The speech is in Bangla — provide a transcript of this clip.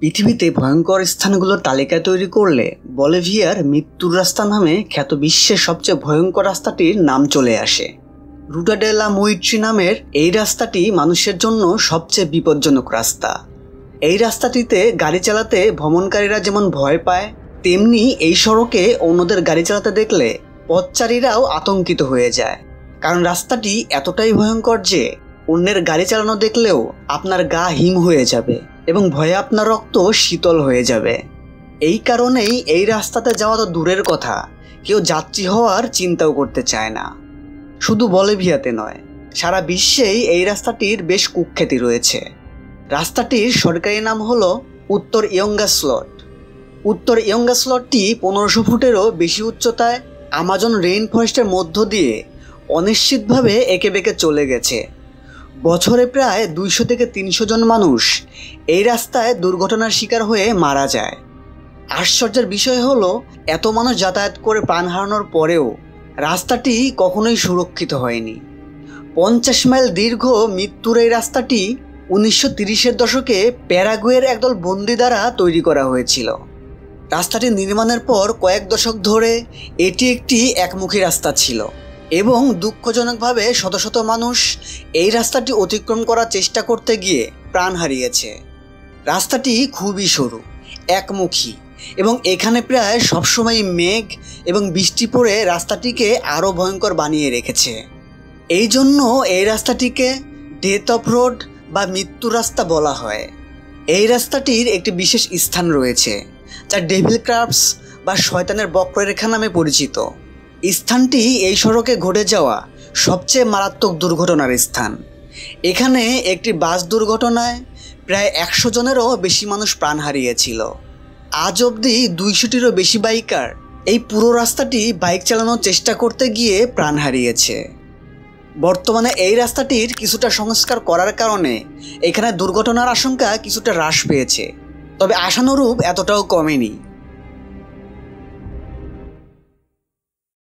পৃথিবীতে ভয়ঙ্কর স্থানগুলোর তালিকা তৈরি করলে বলিভিয়ার মৃত্যুর রাস্তা নামে খ্যাত বিশ্বের সবচেয়ে ভয়ঙ্কর রাস্তাটির নাম চলে আসে। রুটা ডে লা মুইট্রি নামের এই রাস্তাটি মানুষের জন্য সবচেয়ে বিপজ্জনক রাস্তা। এই রাস্তাটিতে গাড়ি চালাতে ভ্রমণকারীরা যেমন ভয় পায়, তেমনি এই সড়কে অন্যদের গাড়ি চালাতে দেখলে পথচারীরাও আতঙ্কিত হয়ে যায়। কারণ রাস্তাটি এতটাই ভয়ঙ্কর যে অন্যের গাড়ি চালানো দেখলেও আপনার গা হিম হয়ে যাবে এবং ভয়ে আপনার রক্ত শীতল হয়ে যাবে। এই কারণেই এই রাস্তাতে যাওয়া তো দূরের কথা, কেউ যাত্রী হওয়ার চিন্তাও করতে চায় না। শুধু বলিভিয়াতে নয়, সারা বিশ্বেই এই রাস্তাটির বেশ কুখ্যাতি রয়েছে। রাস্তাটির সরকারি নাম হলো উত্তর ইয়ঙ্গাস্লট। উত্তর ইয়ঙ্গাস্লটটি 1500 ফুটেরও বেশি উচ্চতায় আমাজন রেইন ফরেস্টের মধ্য দিয়ে অনিশ্চিতভাবে এঁকে বেঁকে চলে গেছে। বছরে প্রায় 200 থেকে 300 জন মানুষ এই রাস্তায় দুর্ঘটনার শিকার হয়ে মারা যায়। আশ্চর্যের বিষয় হলো, এত মানুষ যাতায়াত করে প্রাণ হারানোর পরেও রাস্তাটি কখনোই সুরক্ষিত হয়নি। 50 মাইল দীর্ঘ মৃত্যুর এই রাস্তাটি 1930-এর দশকে প্যারাগুয়ের একদল বন্দী দ্বারা তৈরি করা হয়েছিল। রাস্তাটি নির্মাণের পর কয়েক দশক ধরে এটি একটি একমুখী রাস্তা ছিল এবং দুঃখজনকভাবে শত শত মানুষ এই রাস্তাটি অতিক্রম করার চেষ্টা করতে গিয়ে প্রাণ হারিয়েছে। রাস্তাটি খুবই সরু, একমুখী এবং এখানে প্রায় সবসময় মেঘ এবং বৃষ্টি পড়ে রাস্তাটিকে আরও ভয়ঙ্কর বানিয়ে রেখেছে। এই জন্য এই রাস্তাটিকে ডেথ অফ রোড বা মৃত্যু রাস্তা বলা হয়। এই রাস্তাটির একটি বিশেষ স্থান রয়েছে যা ডেভিল ক্রাবস বা শয়তানের বক্ররেখা নামে পরিচিত। স্থানটি এই সড়কে ঘটে যাওয়া সবচেয়ে মারাত্মক দুর্ঘটনার স্থান। এখানে একটি বাস দুর্ঘটনায় প্রায় 100 জনেরও বেশি মানুষ প্রাণ হারিয়েছিল। আজ অবধি 200টিরও বেশি বাইকার এই পুরো রাস্তাটি বাইক চালানোর চেষ্টা করতে গিয়ে প্রাণ হারিয়েছে। বর্তমানে এই রাস্তাটির কিছুটা সংস্কার করার কারণে এখানে দুর্ঘটনার আশঙ্কা কিছুটা হ্রাস পেয়েছে, তবে আশানুরূপ এতটাও কমেনি।